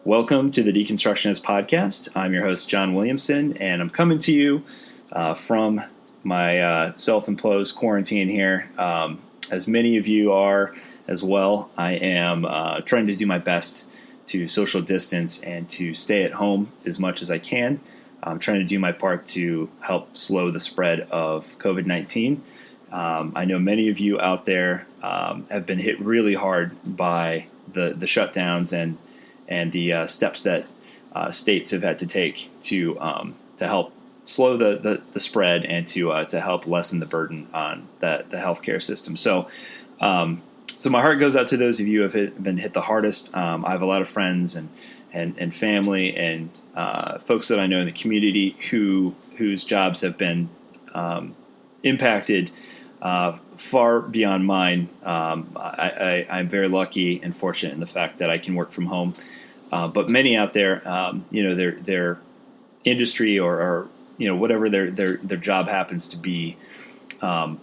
Welcome to the Deconstructionist Podcast. I'm your host, John Williamson, and I'm coming to you from my self-imposed quarantine here. As many of you are as well, I am trying to do my best to social distance and to stay at home as much as I can. I'm trying to do my part to help slow the spread of COVID-19. I know many of you out there have been hit really hard by the shutdowns and the steps that states have had to take to help slow the spread and to help lessen the burden on the healthcare system. So my heart goes out to those of you who have been hit the hardest. I have a lot of friends and family and folks that I know in the community whose jobs have been impacted far beyond mine. I'm very lucky and fortunate in the fact that I can work from home. But many out there, their industry or whatever their job happens to be, a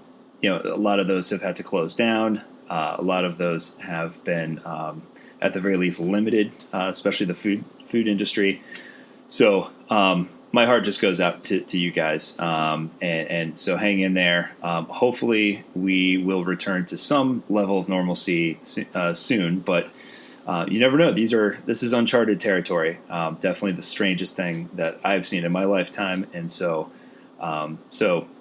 lot of those have had to close down. A lot of those have been, at the very least, limited, especially the food industry. So my heart just goes out to you guys, and so hang in there. Hopefully, we will return to some level of normalcy soon, but. You never know. This is uncharted territory. Definitely the strangest thing that I've seen in my lifetime. And so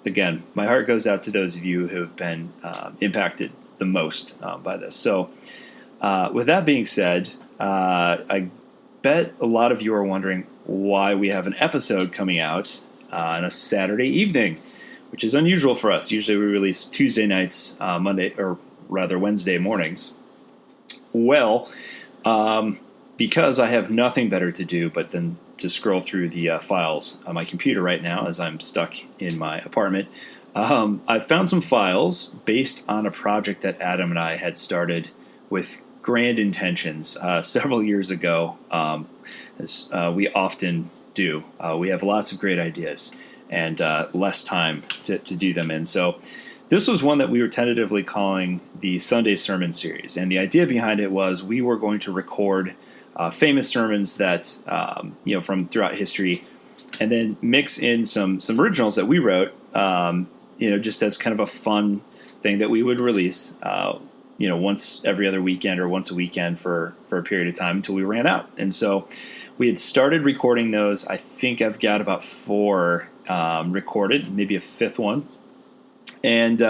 again, my heart goes out to those of you who have been impacted the most by this. So with that being said, I bet a lot of you are wondering why we have an episode coming out on a Saturday evening, which is unusual for us. Usually we release Tuesday nights, Wednesday mornings. Well, because I have nothing better to do but then to scroll through the files on my computer right now as I'm stuck in my apartment, I've found some files based on a project that Adam and I had started with grand intentions several years ago, as we often do. We have lots of great ideas and less time to do them in. So this was one that we were tentatively calling the Sunday Sermon Series. And the idea behind it was we were going to record famous sermons that, from throughout history, and then mix in some originals that we wrote, just as kind of a fun thing that we would release, once every other weekend or once a weekend for a period of time until we ran out. And so we had started recording those. I think I've got about 4 recorded, maybe a 5th one. And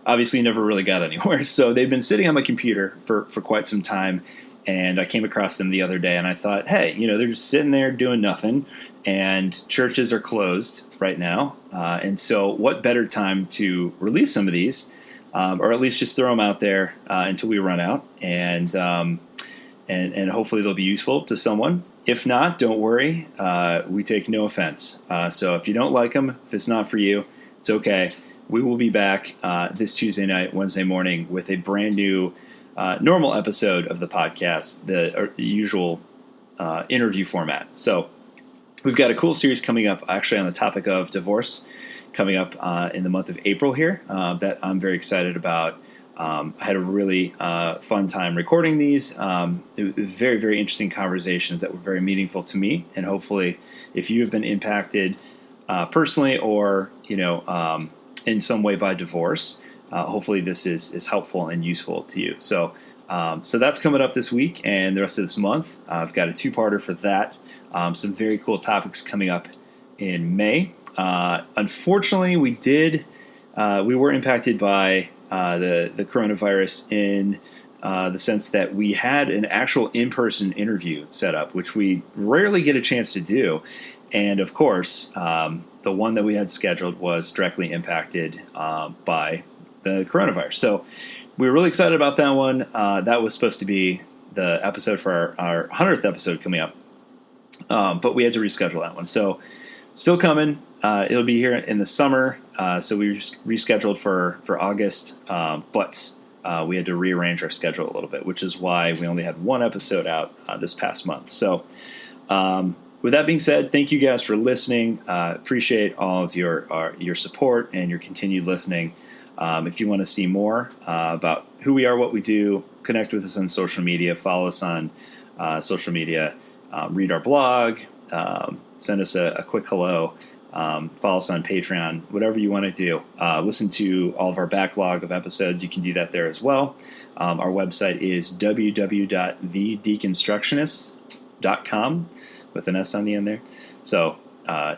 obviously never really got anywhere. So they've been sitting on my computer for quite some time, and I came across them the other day, and I thought, hey, they're just sitting there doing nothing, and churches are closed right now. And so what better time to release some of these, or at least just throw them out there until we run out, and hopefully they'll be useful to someone. If not, don't worry. We take no offense. So if you don't like them, if it's not for you, it's okay. We will be back this Tuesday night, Wednesday morning, with a brand new normal episode of the podcast, the usual interview format. So we've got a cool series coming up, actually, on the topic of divorce, coming up in the month of April here, that I'm very excited about. I had a really fun time recording these. Very, very interesting conversations that were very meaningful to me. And hopefully, if you have been impacted personally or, in some way by divorce, hopefully this is helpful and useful to you. So that's coming up this week and the rest of this month. I've got a 2-parter for that. Some very cool topics coming up in May. Unfortunately, we were impacted by the coronavirus in the sense that we had an actual in-person interview set up, which we rarely get a chance to do. And of course, the one that we had scheduled was directly impacted by the coronavirus. So we were really excited about that one. That was supposed to be the episode for our 100th episode coming up. But we had to reschedule that one. So still coming. It'll be here in the summer. So we rescheduled for August. But we had to rearrange our schedule a little bit, which is why we only had 1 episode out this past month. So with that being said, thank you guys for listening. Appreciate all of your support and your continued listening. If you want to see more about who we are, what we do, connect with us on social media, follow us on social media, read our blog, send us a quick hello, follow us on Patreon, whatever you want to do. Listen to all of our backlog of episodes. You can do that there as well. Our website is www.thedeconstructionists.com with an S on the end there. So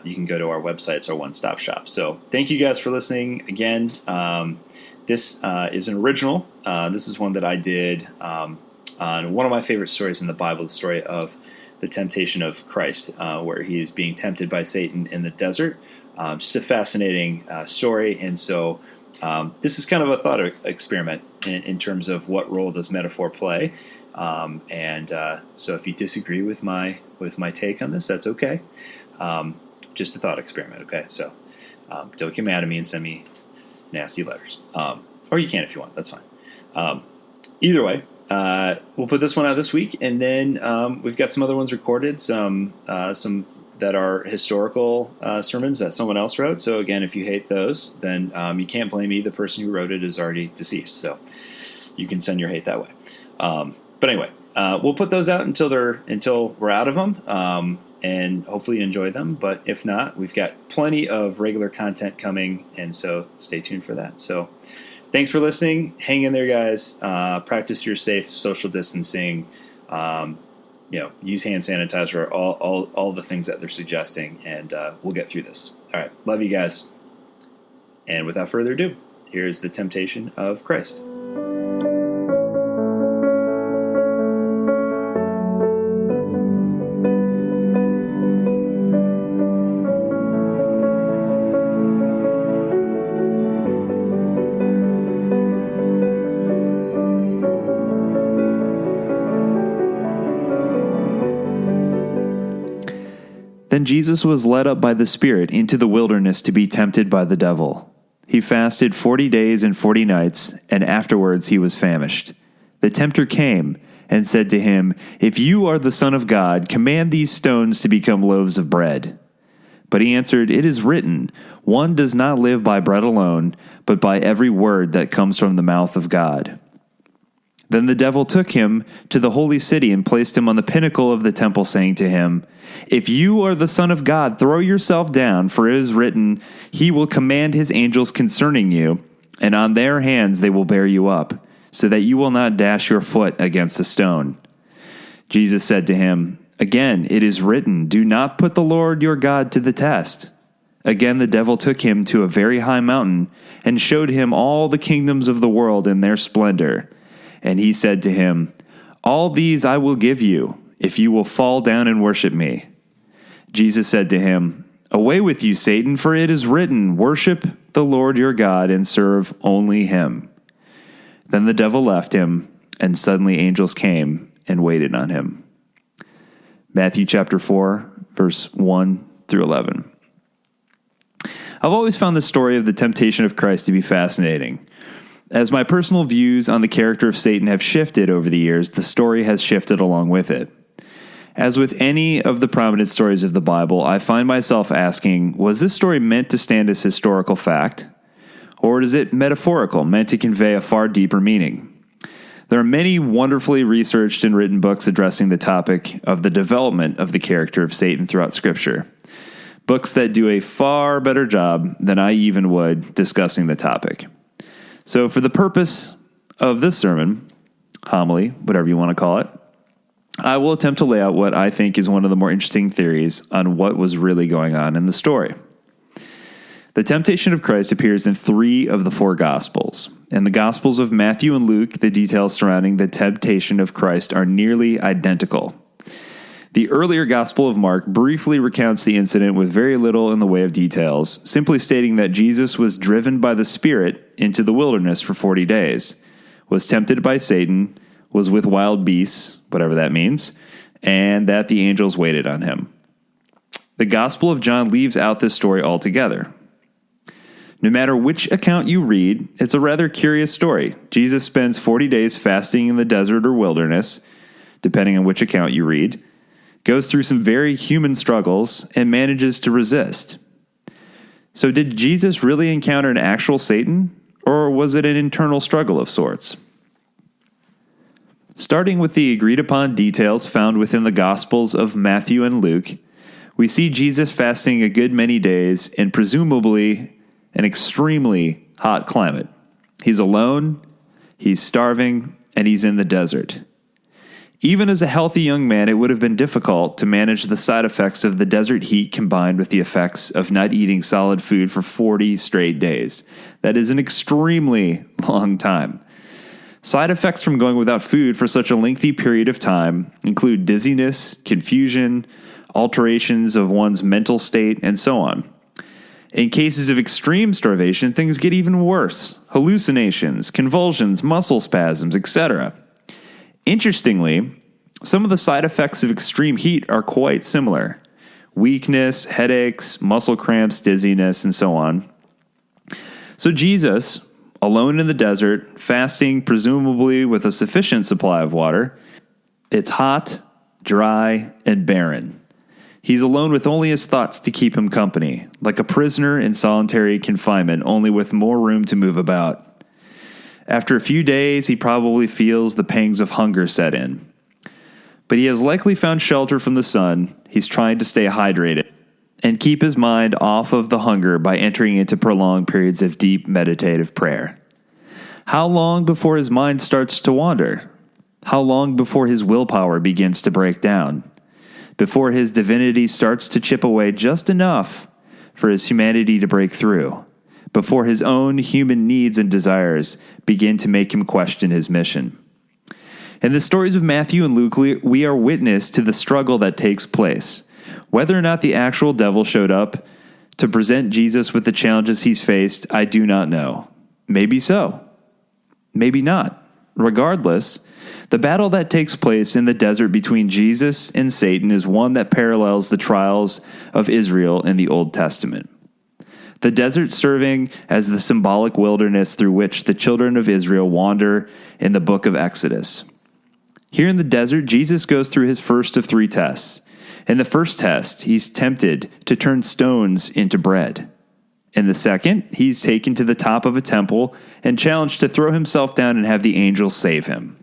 you can go to our website. It's our one-stop shop. So thank you guys for listening again. This is an original. This is one that I did on one of my favorite stories in the Bible, the story of the temptation of Christ, where he is being tempted by Satan in the desert. Just a fascinating story. And so this is kind of a thought experiment in terms of what role does metaphor play. So if you disagree with my take on this, that's okay. Just a thought experiment. Okay. So don't get mad at me and send me nasty letters. Or you can if you want. That's fine. Either way, we'll put this one out this week, and then we've got some other ones recorded, some that are historical sermons that someone else wrote. So again, if you hate those, then you can't blame me. The person who wrote it is already deceased, so you can send your hate that way. But anyway, we'll put those out until we're out of them, and hopefully you enjoy them. But if not, we've got plenty of regular content coming, and so stay tuned for that. So thanks for listening. Hang in there, guys. Practice your safe social distancing. Use hand sanitizer, all the things that they're suggesting, and we'll get through this. All right. Love you guys. And without further ado, here's the temptation of Christ. Then Jesus was led up by the Spirit into the wilderness to be tempted by the devil. He fasted 40 days and 40 nights, and afterwards he was famished. The tempter came and said to him, "If you are the Son of God, command these stones to become loaves of bread." But he answered, "It is written, 'One does not live by bread alone, but by every word that comes from the mouth of God.'" Then the devil took him to the holy city and placed him on the pinnacle of the temple, saying to him, "If you are the Son of God, throw yourself down, for it is written, 'He will command his angels concerning you, and on their hands they will bear you up, so that you will not dash your foot against a stone.'" Jesus said to him, "Again, it is written, 'Do not put the Lord your God to the test.'" Again the devil took him to a very high mountain and showed him all the kingdoms of the world in their splendor. And he said to him, "All these I will give you, if you will fall down and worship me." Jesus said to him, "Away with you, Satan, for it is written, 'Worship the Lord your God and serve only him.'" Then the devil left him, and suddenly angels came and waited on him. Matthew chapter 4, verse 1 through 11. I've always found the story of the temptation of Christ to be fascinating. As my personal views on the character of Satan have shifted over the years, the story has shifted along with it. As with any of the prominent stories of the Bible, I find myself asking, was this story meant to stand as historical fact? Or is it metaphorical, meant to convey a far deeper meaning? There are many wonderfully researched and written books addressing the topic of the development of the character of Satan throughout Scripture. Books that do a far better job than I even would discussing the topic. So for the purpose of this sermon, homily, whatever you want to call it, I will attempt to lay out what I think is one of the more interesting theories on what was really going on in the story. The temptation of Christ appears in 3 of the 4 Gospels. In the Gospels of Matthew and Luke, the details surrounding the temptation of Christ are nearly identical. The earlier Gospel of Mark briefly recounts the incident with very little in the way of details, simply stating that Jesus was driven by the Spirit into the wilderness for 40 days, was tempted by Satan, was with wild beasts, whatever that means, and that the angels waited on him. The Gospel of John leaves out this story altogether. No matter which account you read, it's a rather curious story. Jesus spends 40 days fasting in the desert or wilderness, depending on which account you read, goes through some very human struggles, and manages to resist. So did Jesus really encounter an actual Satan, or was it an internal struggle of sorts? Starting with the agreed-upon details found within the Gospels of Matthew and Luke, we see Jesus fasting a good many days in presumably an extremely hot climate. He's alone, he's starving, and he's in the desert. Even as a healthy young man, it would have been difficult to manage the side effects of the desert heat combined with the effects of not eating solid food for 40 straight days. That is an extremely long time. Side effects from going without food for such a lengthy period of time include dizziness, confusion, alterations of one's mental state, and so on. In cases of extreme starvation, things get even worse. Hallucinations, convulsions, muscle spasms, etc. Interestingly, some of the side effects of extreme heat are quite similar. Weakness, headaches, muscle cramps, dizziness, and so on. So Jesus, alone in the desert, fasting presumably with a sufficient supply of water, it's hot, dry, and barren. He's alone with only his thoughts to keep him company, like a prisoner in solitary confinement, only with more room to move about. After a few days, he probably feels the pangs of hunger set in. But he has likely found shelter from the sun. He's trying to stay hydrated and keep his mind off of the hunger by entering into prolonged periods of deep meditative prayer. How long before his mind starts to wander? How long before his willpower begins to break down? Before his divinity starts to chip away just enough for his humanity to break through? Before his own human needs and desires begin to make him question his mission? In the stories of Matthew and Luke, we are witness to the struggle that takes place. Whether or not the actual devil showed up to present Jesus with the challenges he's faced, I do not know. Maybe so. Maybe not. Regardless, the battle that takes place in the desert between Jesus and Satan is one that parallels the trials of Israel in the Old Testament. The desert serving as the symbolic wilderness through which the children of Israel wander in the book of Exodus. Here in the desert, Jesus goes through his first of 3 tests. In the first test, he's tempted to turn stones into bread. In the second, he's taken to the top of a temple and challenged to throw himself down and have the angels save him.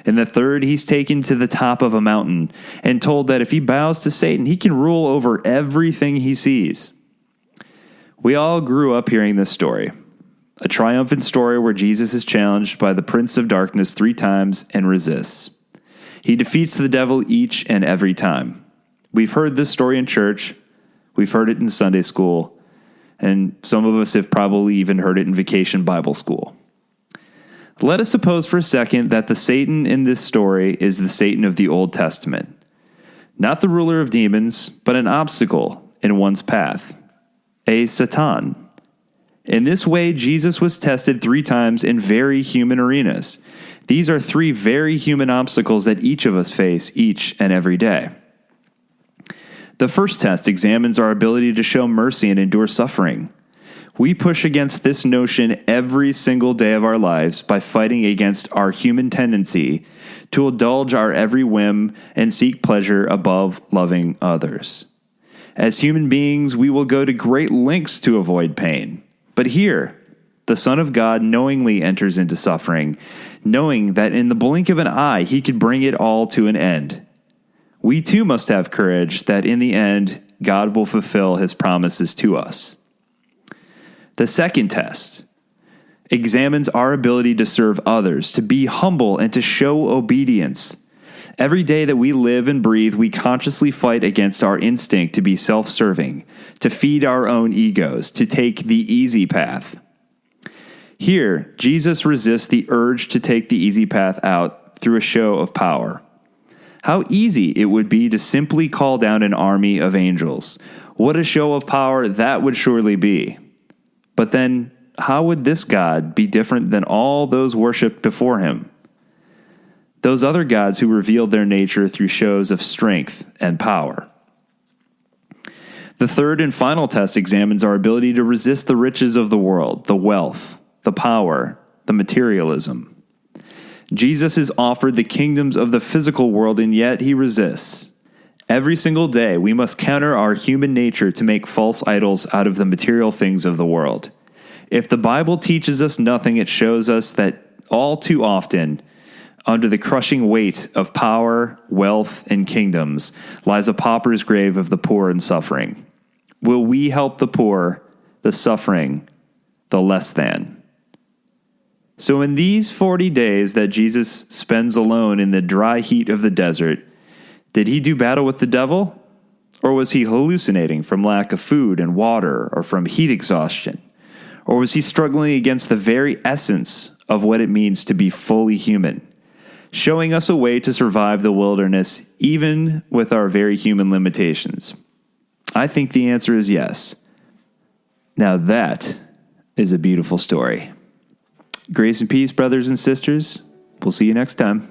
In the third, he's taken to the top of a mountain and told that if he bows to Satan, he can rule over everything he sees. We all grew up hearing this story, a triumphant story where Jesus is challenged by the Prince of Darkness 3 times and resists. He defeats the devil each and every time. We've heard this story in church, we've heard it in Sunday school, and some of us have probably even heard it in Vacation Bible School. Let us suppose for a second that the Satan in this story is the Satan of the Old Testament. Not the ruler of demons, but an obstacle in one's path. A Satan. In this way, Jesus was tested 3 times in very human arenas. These are 3 very human obstacles that each of us face each and every day. The first test examines our ability to show mercy and endure suffering. We push against this notion every single day of our lives by fighting against our human tendency to indulge our every whim and seek pleasure above loving others. As human beings, we will go to great lengths to avoid pain. But here, the Son of God knowingly enters into suffering, knowing that in the blink of an eye, he could bring it all to an end. We too must have courage that in the end, God will fulfill his promises to us. The second test examines our ability to serve others, to be humble, and to show obedience. Every day that we live and breathe, we consciously fight against our instinct to be self-serving, to feed our own egos, to take the easy path. Here, Jesus resists the urge to take the easy path out through a show of power. How easy it would be to simply call down an army of angels. What a show of power that would surely be. But then, how would this God be different than all those worshipped before him? Those other gods who revealed their nature through shows of strength and power. The third and final test examines our ability to resist the riches of the world, the wealth, the power, the materialism. Jesus is offered the kingdoms of the physical world, and yet he resists. Every single day, we must counter our human nature to make false idols out of the material things of the world. If the Bible teaches us nothing, it shows us that all too often, Under the crushing weight of power, wealth, and kingdoms lies a pauper's grave of the poor and suffering. Will we help the poor, the suffering, the less than? So in these 40 days that Jesus spends alone in the dry heat of the desert, did he do battle with the devil? Or was he hallucinating from lack of food and water or from heat exhaustion? Or was he struggling against the very essence of what it means to be fully human, showing us a way to survive the wilderness even with our very human limitations? I think the answer is yes. Now that is a beautiful story. Grace and peace, brothers and sisters. We'll see you next time.